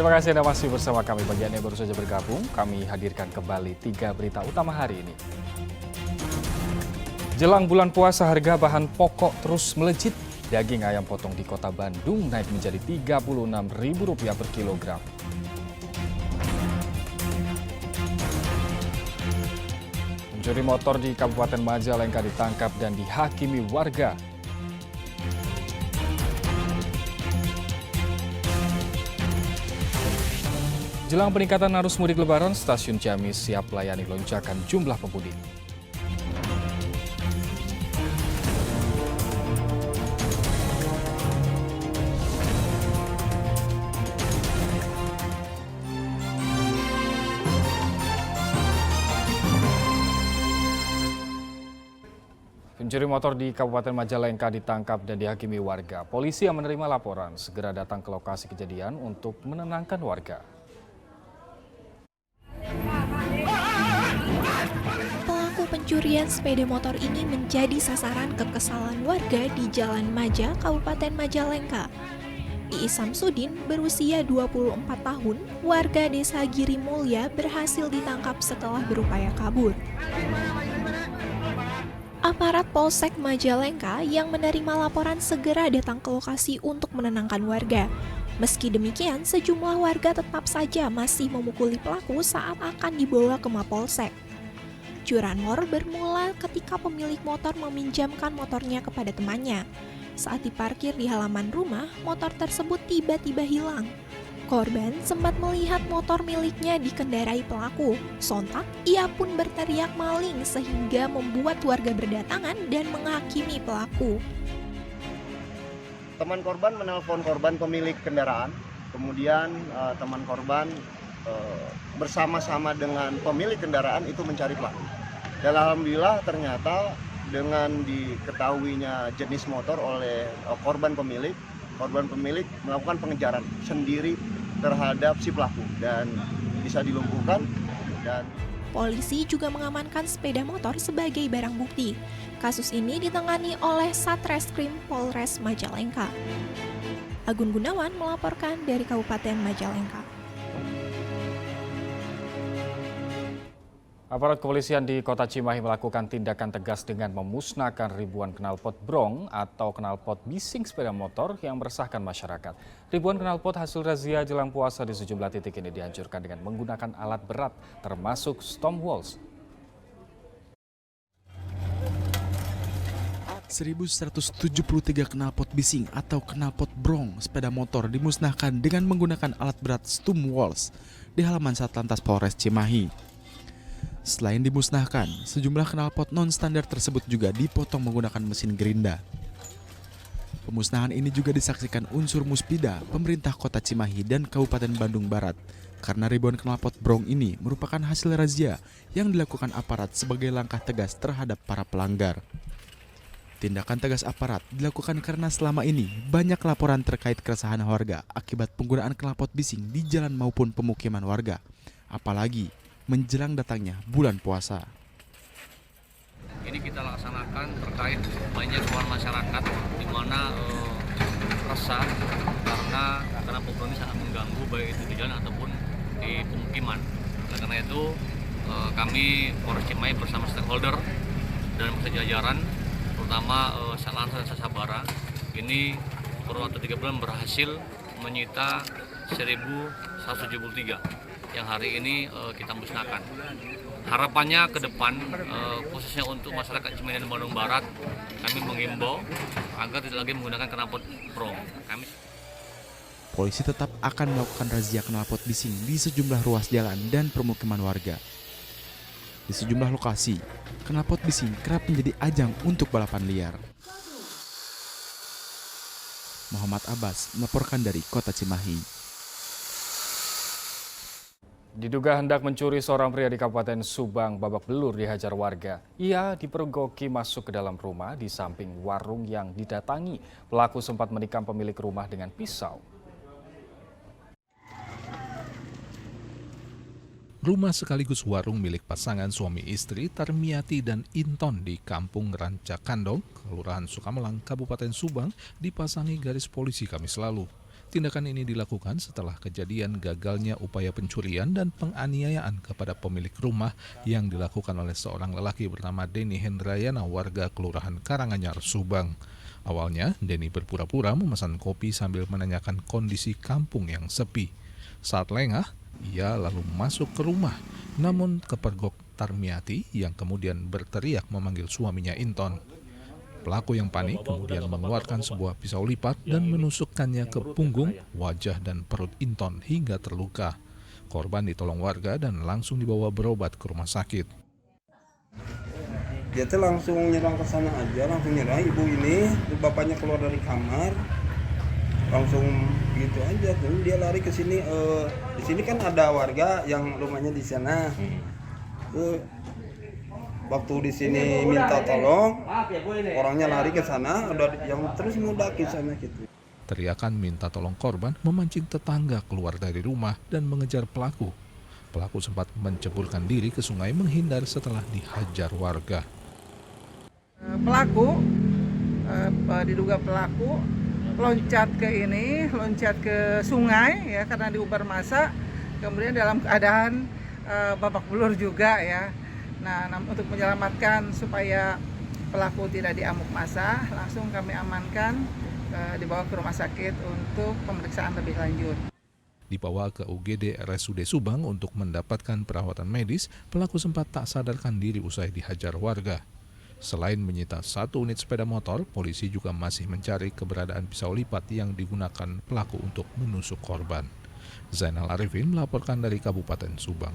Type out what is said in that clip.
Terima kasih Anda masih bersama kami. Bagi Anda yang baru saja bergabung, kami hadirkan kembali 3 berita utama hari ini. Jelang bulan puasa, harga bahan pokok terus melejit. Daging ayam potong di Kota Bandung naik menjadi Rp36.000 per kilogram. Pencuri motor di Kabupaten Majalengka ditangkap dan dihakimi warga. Jelang peningkatan arus mudik Lebaran, Stasiun Ciamis siap melayani lonjakan jumlah pemudik. Pencuri motor di Kabupaten Majalengka ditangkap dan dihakimi warga. Polisi yang menerima laporan segera datang ke lokasi kejadian untuk menenangkan warga. Pelaku pencurian sepeda motor ini menjadi sasaran kekesalan warga di Jalan Maja, Kabupaten Majalengka. Iis Samsudin berusia 24 tahun, warga desa Giri Mulya berhasil ditangkap setelah berupaya kabur. Aparat Polsek Majalengka yang menerima laporan segera datang ke lokasi untuk menenangkan warga. Meski demikian, sejumlah warga tetap saja masih memukuli pelaku saat akan dibawa ke Mapolsek. Curanmor bermula ketika pemilik motor meminjamkan motornya kepada temannya. Saat diparkir di halaman rumah, motor tersebut tiba-tiba hilang. Korban sempat melihat motor miliknya dikendarai pelaku. Sontak, ia pun berteriak maling sehingga membuat warga berdatangan dan menghakimi pelaku. Teman korban menelpon korban pemilik kendaraan, kemudian teman korban bersama-sama dengan pemilik kendaraan itu mencari pelaku. Dan alhamdulillah ternyata dengan diketahuinya jenis motor oleh korban pemilik melakukan pengejaran sendiri terhadap si pelaku dan bisa dilumpuhkan. Dan polisi juga mengamankan sepeda motor sebagai barang bukti. Kasus ini ditangani oleh Satreskrim Polres Majalengka. Agun Gunawan melaporkan dari Kabupaten Majalengka. Aparat kepolisian di Kota Cimahi melakukan tindakan tegas dengan memusnahkan ribuan knalpot brong atau knalpot bising sepeda motor yang meresahkan masyarakat. Ribuan knalpot hasil razia jelang puasa di sejumlah titik ini dihancurkan dengan menggunakan alat berat, termasuk storm walls. 1.173 knalpot bising atau knalpot brong sepeda motor dimusnahkan dengan menggunakan alat berat storm walls di halaman Satlantas Polres Cimahi. Selain dimusnahkan, sejumlah knalpot non-standar tersebut juga dipotong menggunakan mesin gerinda. Pemusnahan ini juga disaksikan unsur Muspida, pemerintah Kota Cimahi dan Kabupaten Bandung Barat, karena ribuan knalpot brong ini merupakan hasil razia yang dilakukan aparat sebagai langkah tegas terhadap para pelanggar. Tindakan tegas aparat dilakukan karena selama ini banyak laporan terkait keresahan warga akibat penggunaan knalpot bising di jalan maupun pemukiman warga, apalagi menjelang datangnya bulan puasa. Ini kita laksanakan terkait banyak keluhan masyarakat di mana resah karena knalpot ini sangat mengganggu baik itu di jalan ataupun di pemukiman. Oleh karena itu kami Polres Cimahi bersama stakeholder dan jajaran terutama Satlantas dan Sasabara ini kurun waktu 3 bulan berhasil menyita 1.173 yang hari ini kita musnahkan. Harapannya ke depan, khususnya untuk masyarakat Cimahi dan Bandung Barat, kami mengimbau agar tidak lagi menggunakan knalpot brong. Polisi tetap akan melakukan razia knalpot bising di sejumlah ruas jalan dan permukiman warga. Di sejumlah lokasi, knalpot bising kerap menjadi ajang untuk balapan liar. Muhammad Abbas melaporkan dari Kota Cimahi. Diduga hendak mencuri, seorang pria di Kabupaten Subang babak belur dihajar warga. Ia dipergoki masuk ke dalam rumah di samping warung yang didatangi. Pelaku sempat menikam pemilik rumah dengan pisau. Rumah sekaligus warung milik pasangan suami istri Tarmiati dan Inton di Kampung Rancakandong, Kelurahan Sukamelang, Kabupaten Subang, dipasangi garis polisi Kamis lalu. Tindakan ini dilakukan setelah kejadian gagalnya upaya pencurian dan penganiayaan kepada pemilik rumah yang dilakukan oleh seorang lelaki bernama Denny Hendrayana warga Kelurahan Karanganyar, Subang. Awalnya, Denny berpura-pura memesan kopi sambil menanyakan kondisi kampung yang sepi. Saat lengah, ia lalu masuk ke rumah, namun kepergok Tarmiati yang kemudian berteriak memanggil suaminya Inton. Pelaku yang panik kemudian mengeluarkan sebuah pisau lipat dan menusukkannya ke punggung, wajah, dan perut Inton hingga terluka. Korban ditolong warga dan langsung dibawa berobat ke rumah sakit. Dia tuh langsung nyerang ke sana aja, langsung nyerang ibu ini, bapaknya keluar dari kamar, langsung gitu aja. Terus dia lari ke sini. Di sini kan ada warga yang rumahnya di sana. Waktu di sini minta tolong, orangnya lari ke sana, udah yang terus mendaki sana gitu. Teriakan minta tolong korban memancing tetangga keluar dari rumah dan mengejar pelaku. Pelaku sempat menceburkan diri ke sungai menghindar setelah dihajar warga. Diduga pelaku loncat ke sungai ya karena diubar massa, kemudian dalam keadaan babak belur juga ya. Nah, untuk menyelamatkan supaya pelaku tidak diamuk massa, langsung kami amankan, dibawa ke rumah sakit untuk pemeriksaan lebih lanjut. Dibawa ke UGD RSUD Subang untuk mendapatkan perawatan medis, pelaku sempat tak sadarkan diri usai dihajar warga. Selain menyita 1 unit sepeda motor, polisi juga masih mencari keberadaan pisau lipat yang digunakan pelaku untuk menusuk korban. Zainal Arifin melaporkan dari Kabupaten Subang.